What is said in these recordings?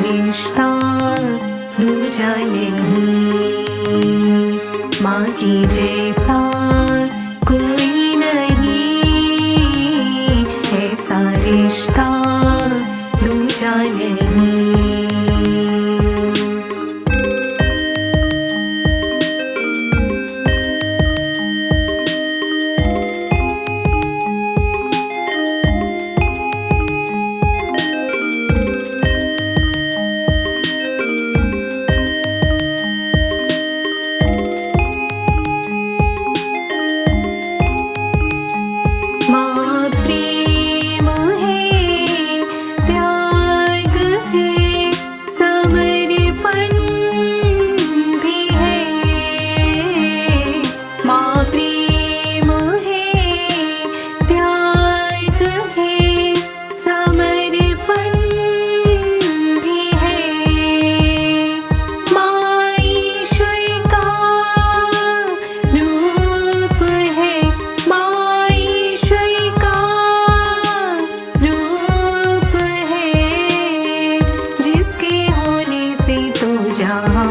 रिश्ता दूजा नहीं, माँ की जैसा कोई नहीं, ऐसा रिश्ता दूजा नहीं। माँ प्रेम है, त्याग है, समर्पण भी है। माँ प्रेम है, त्याग है, समर्पण भी है। माँ ईश्वर का रूप है, माँ ईश्वर का रूप है, जिसके होने से तो जहाँ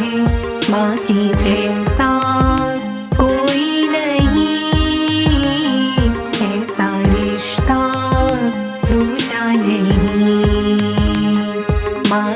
है। माँ की जैसा कोई नहीं, ऐसा रिश्ता दूजा नहीं। माँ